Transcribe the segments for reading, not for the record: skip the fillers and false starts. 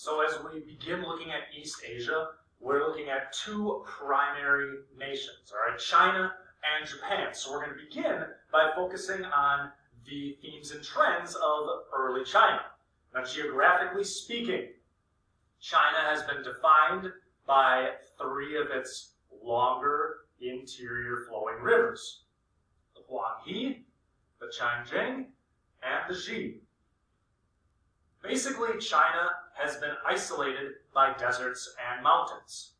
So as we begin looking at East Asia, we're looking at two primary nations, all right, China and Japan. So we're going to begin by focusing on the themes and trends of early China. Now, geographically speaking, China has been defined by three of its longer interior flowing rivers: the Huanghe, the Changjiang, and the Xi. Basically, China has been isolated by deserts and mountains.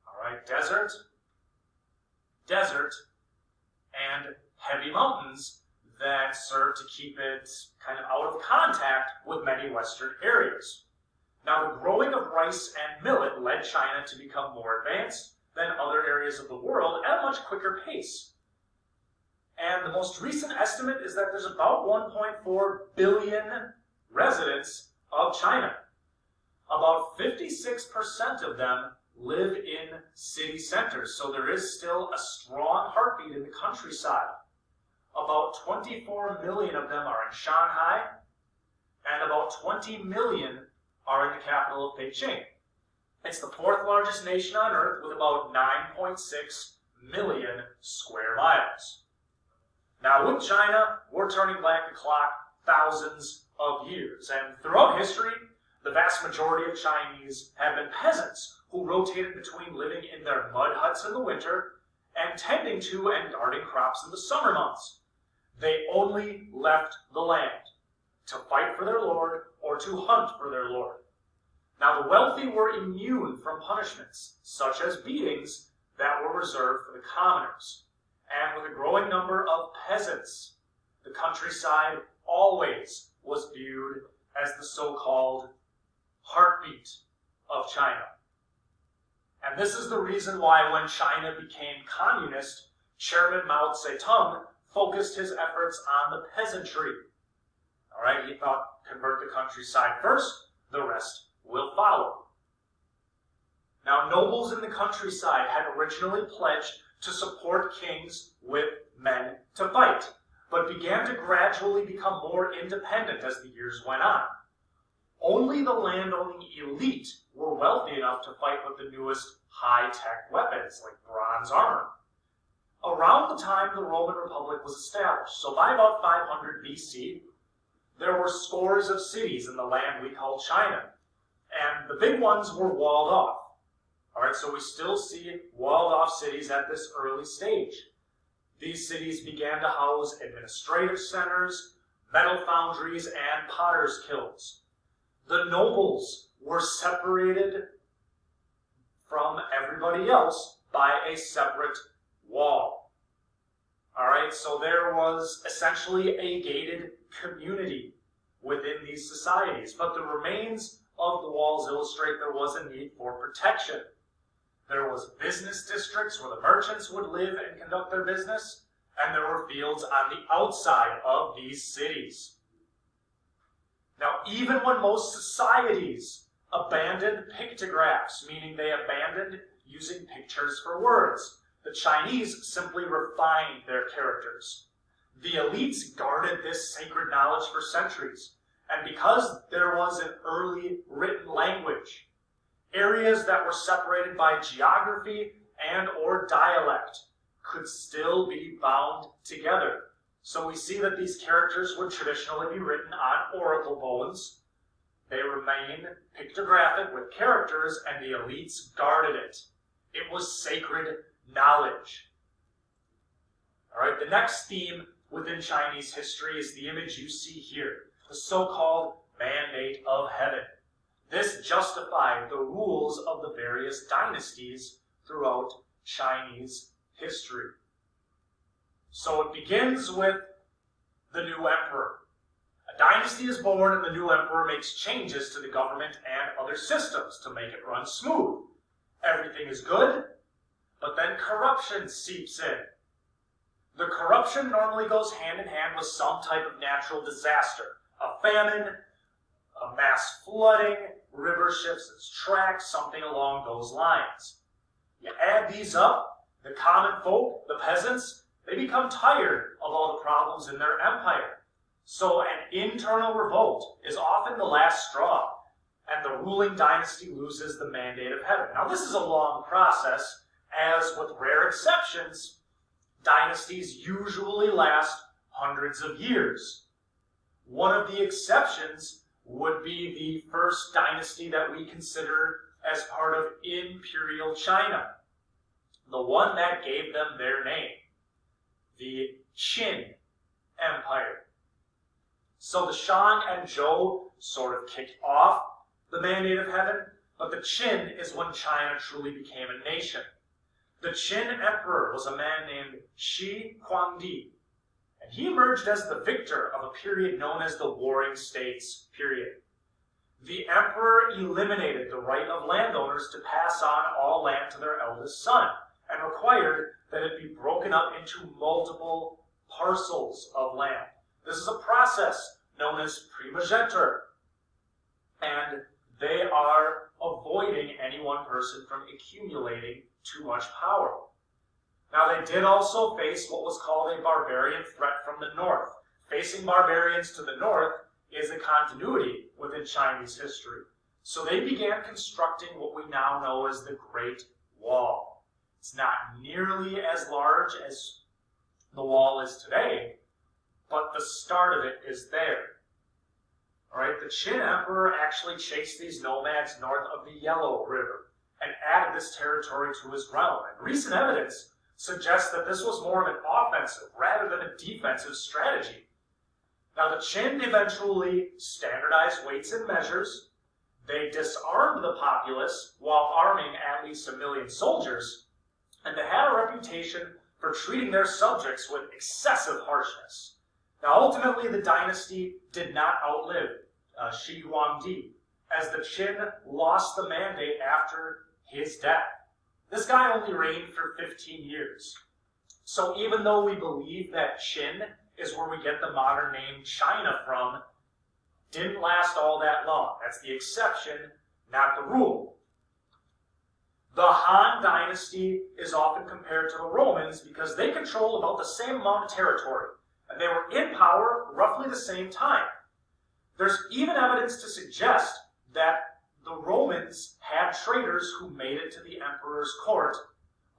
All right, desert, and heavy mountains that serve to keep it kind of out of contact with many Western areas. Now, the growing of rice and millet led China to become more advanced than other areas of the world at a much quicker pace. And the most recent estimate is that there's about 1.4 billion residents of China. About 56% of them live in city centers, so there is still a strong heartbeat in the countryside. About 24 million of them are in Shanghai, and about 20 million are in the capital of Beijing. It's the fourth largest nation on Earth with about 9.6 million square miles. Now with China, we're turning back the clock thousands of years, and throughout history, the vast majority of Chinese have been peasants who rotated between living in their mud huts in the winter and tending to and guarding crops in the summer months. They only left the land to fight for their lord or to hunt for their lord. Now the wealthy were immune from punishments, such as beatings, that were reserved for the commoners. And with a growing number of peasants, the countryside always was viewed as the so-called heartbeat of China. And this is the reason why when China became communist, Chairman Mao Zedong focused his efforts on the peasantry. All right, he thought, convert the countryside first, the rest will follow. Now, nobles in the countryside had originally pledged to support kings with men to fight, but began to gradually become more independent as the years went on. Only the landowning elite were wealthy enough to fight with the newest high-tech weapons like bronze armor. Around the time the Roman Republic was established, so by about 500 BC, there were scores of cities in the land we call China, and the big ones were walled off. All right, so we still see walled-off cities at this early stage. These cities began to house administrative centers, metal foundries, and potter's kilns. The nobles were separated from everybody else by a separate wall. All right, so there was essentially a gated community within these societies, but the remains of the walls illustrate there was a need for protection. There was business districts where the merchants would live and conduct their business, and there were fields on the outside of these cities. Now, even when most societies abandoned pictographs, meaning they abandoned using pictures for words, the Chinese simply refined their characters. The elites guarded this sacred knowledge for centuries, and because there was an early written language, areas that were separated by geography and or dialect could still be bound together. So we see that these characters would traditionally be written on oracle bones. They remain pictographic with characters, and the elites guarded it. It was sacred knowledge. All right, the next theme within Chinese history is the image you see here, the so-called mandate of heaven. This justified the rules of the various dynasties throughout Chinese history. So it begins with the new emperor. A dynasty is born and the new emperor makes changes to the government and other systems to make it run smooth. Everything is good, but then corruption seeps in. The corruption normally goes hand in hand with some type of natural disaster. A famine, a mass flooding, river shifts its track, something along those lines. You add these up, the common folk, the peasants, they become tired of all the problems in their empire. So an internal revolt is often the last straw. and the ruling dynasty loses the mandate of heaven. Now, this is a long process, as with rare exceptions, dynasties usually last hundreds of years. One of the exceptions would be the first dynasty that we consider as part of Imperial China, the one that gave them their name, the Qin Empire. So the Shang and Zhou sort of kicked off the mandate of heaven, but the Qin is when China truly became a nation. The Qin emperor was a man named Shi Huangdi, and he emerged as the victor of a period known as the Warring States period. The emperor eliminated the right of landowners to pass on all land to their eldest son, and required that it be broken up into multiple parcels of land. This is a process known as primogeniture, and they are avoiding any one person from accumulating too much power. Now, they did also face what was called a barbarian threat from the north. Facing barbarians to the north is a continuity within Chinese history. So they began constructing what we now know as the Great Wall. It's not nearly as large as the wall is today, but the start of it is there. All right, the Qin emperor actually chased these nomads north of the Yellow River and added this territory to his realm. And recent evidence suggests that this was more of an offensive rather than a defensive strategy. Now, the Qin eventually standardized weights and measures. They disarmed the populace while arming at least 1 million soldiers, and they had a reputation for treating their subjects with excessive harshness. Now, ultimately, the dynasty did not outlive Shi Huangdi, as the Qin lost the mandate after his death. This guy only reigned for 15 years. So even though we believe that Qin is where we get the modern name China from, didn't last all that long. That's the exception, not the rule. The Han dynasty is often compared to the Romans because they controlled about the same amount of territory, and they were in power roughly the same time. There's even evidence to suggest that the Romans had traders who made it to the emperor's court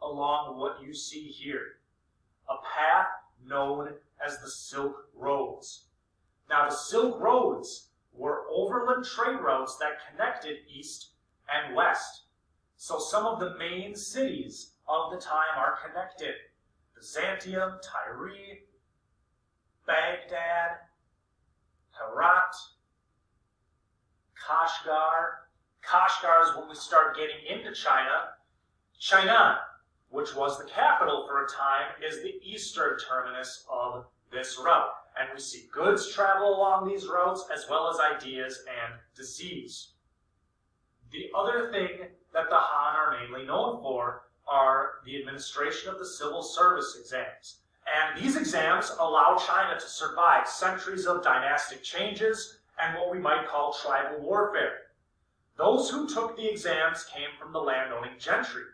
along what you see here, a path known as the Silk Roads. Now, the Silk Roads were overland trade routes that connected east and west. So some of the main cities of the time are connected. Byzantium, Tyre, Baghdad, Herat, Kashgar. Kashgar is when we start getting into China. China, which was the capital for a time, is the eastern terminus of this route. And we see goods travel along these routes, as well as ideas and disease. The other thing that the Han are mainly known for are the administration of the civil service exams. And these exams allow China to survive centuries of dynastic changes and what we might call tribal warfare. Those who took the exams came from the landowning gentry,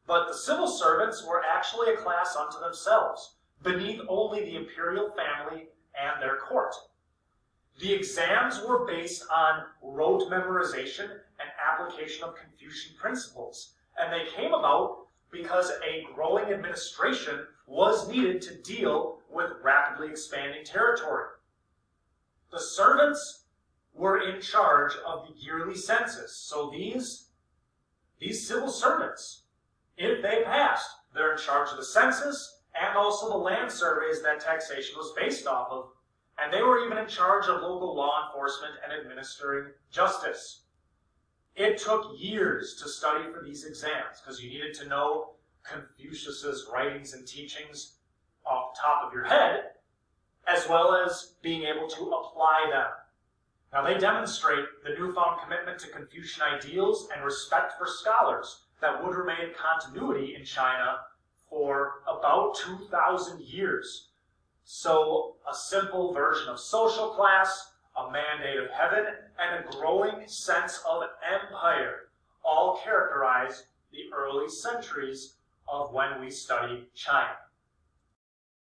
but the civil servants were actually a class unto themselves, beneath only the imperial family and their court. The exams were based on rote memorization and application of Confucian principles, and they came about because a growing administration was needed to deal with rapidly expanding territory. The servants were in charge of the yearly census, so these civil servants, if they passed, they're in charge of the census and also the land surveys that taxation was based off of, and they were even in charge of local law enforcement and administering justice. It took years to study for these exams because you needed to know Confucius's writings and teachings off the top of your head, as well as being able to apply them. Now, they demonstrate the newfound commitment to Confucian ideals and respect for scholars that would remain continuity in China for about 2,000 years. So, a simple version of social class, a mandate of heaven, and a growing sense of empire all characterize the early centuries of when we study China.